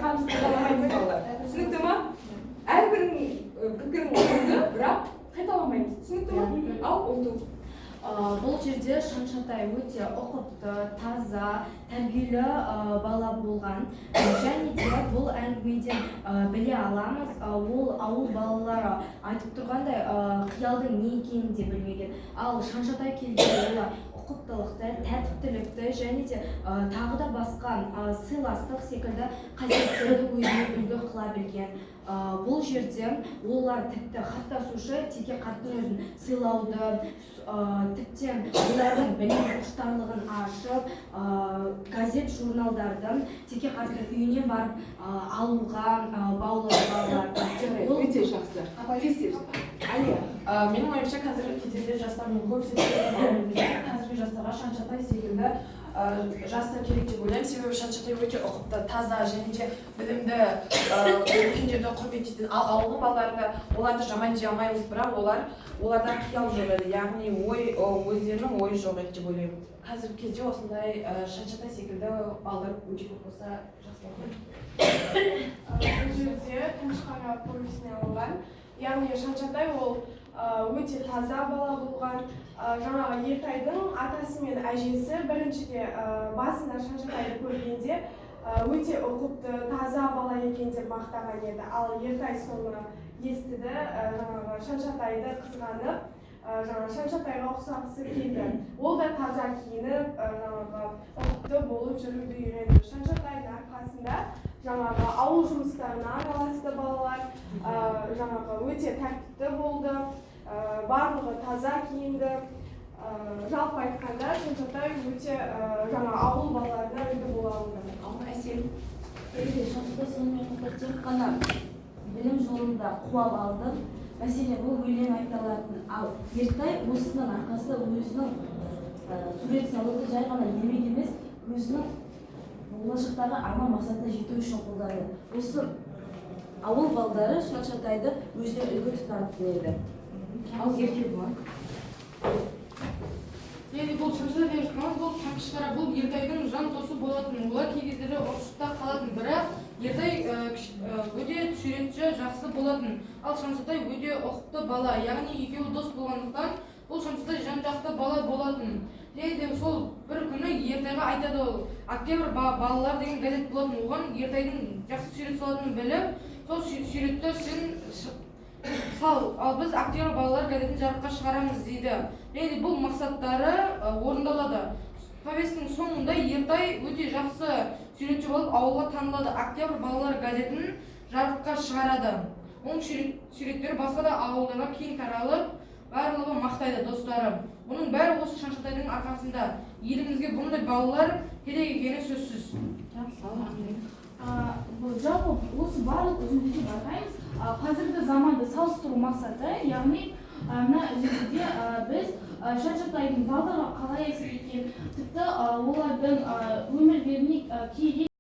байқаймыз, қайталамаймыз балалар. Түсінікті ма? Әрбірінің пікірін орынды, бірақ қайталамаймыз. Түсінікті ма? Ал ұлту. Бұл жерде Шаншатай өте ұқыпты, таза, тәрбиелі бала болған. Және де бұл әңгімеден біле аламыз, ол ауыл балалары айтып тұрғандай қиялдың не екенін де білмеген. Ал Шаншатай келгенде олар ұқыптылықты, тәртіптілікті және де тағы да басқа сыйластық секілді қасиеттерді өзіне үлгі қыла білген. Бұл жерде олар тіпті хаттасушы теке қарттың өзін сыйлауды, тіптен олардың білім құштарлығын ашып, газет журналдардың теке қарттың үйіне барып алуға баулауға. Өте жақсы. Алия. Менің ойымша қазіргі кетерде жастардың көбісі қазіргі жастарға Шаншатай секілді жастар керек деп ойлаймын. Себебі Шаншатай өте ұқыпты, таза және де білімді, үлкендерді құрметтейтін. Ал ауылдың балаларында оларды жаман дей алмаймыз, бірақ оларда қиял жоқ еді, яғни өздерінің ойы жоқ еді деп ойлаймын. Қазіргі кезде осындай Шаншатай секілді балалар өте көп болса жақсы болады. Бұл жерде Таңшықара повесіне алынған. Яғни Шаншатай ол өте таза бала болған. Жаңағы Ертайдың атасы мен әжесі біріншіде басында Шаншатайды көргенде өте ұқыпты, таза бала екен деп мақтаған еді. Ал Ертай соны естіді, жаңағы Шаншатайды қызғанып, Шаншатайға ұқсағысы келді. Ол да таза киініп, ұқыпты болып жүруді үйренді. Шаншатайдың арқасында жаңағы ауыл жұмыстарына араласты балалар, өте тәртіпті болды, барлығы таза киінді. Жалпы айтқанда Шаншатай өте ауыл балаларына үлгі бола алды. Әсел. Шаншатай сонымен қатар тек қана білім жолында қуап алды. Мәселен, бұл өлең айта алатын. Ал Ертай осының арқасында өзінің сурет салуды жай ғана еңбек емес, өзінің болашақтағы арман мақсатына жету үшін қолданды. Осы ауыл балдары Шаншатайды өзіне үлгі тұтатын еді. Ал еркек бар. Бұл Шаншатай деп жатқанымыз бұл Таңшықара, бұл Ертайдың жан досы болатын. Олар кей кездері ұрыста қалатын, бірақ Ертай өте суретші жақсы болатын. Ал Шаншатай өте ұқыпты бала, яғни екеуі дос болғандықтан бұл Шаншатай жан-жақты бала болатын. Және де сол бір күні Ертайға айтады, ол Октябрь балалар деген газет болатын. Оған Ертайдың жақсы сурет салатынын біліп, сол суретті сен сал, ал біз Октябрь балалар газетін жарыққа шығарамыз дейді. Және бұл мақсаттары орындалады. Повестің соңында Ертай өте жақсы суретші болып ауылға танылады. Октябрь балалар газетін жарыққа шығарады. Оның суреттері басқа да ауылдарға кең таралып, барлығы мақтайды достары. Бұның бәрі осы Шаншатайдың арқасында. Елімізге бұндай балалар керек екені сөзсіз. Жалпы осы барлық үзіндіде байқаймыз, қазіргі заманды салыстыру мақсаты, яғни мына үзіндіде біз Шаншатайдың балдарға қалай әсер еткен, тіпті олардың өмірлеріне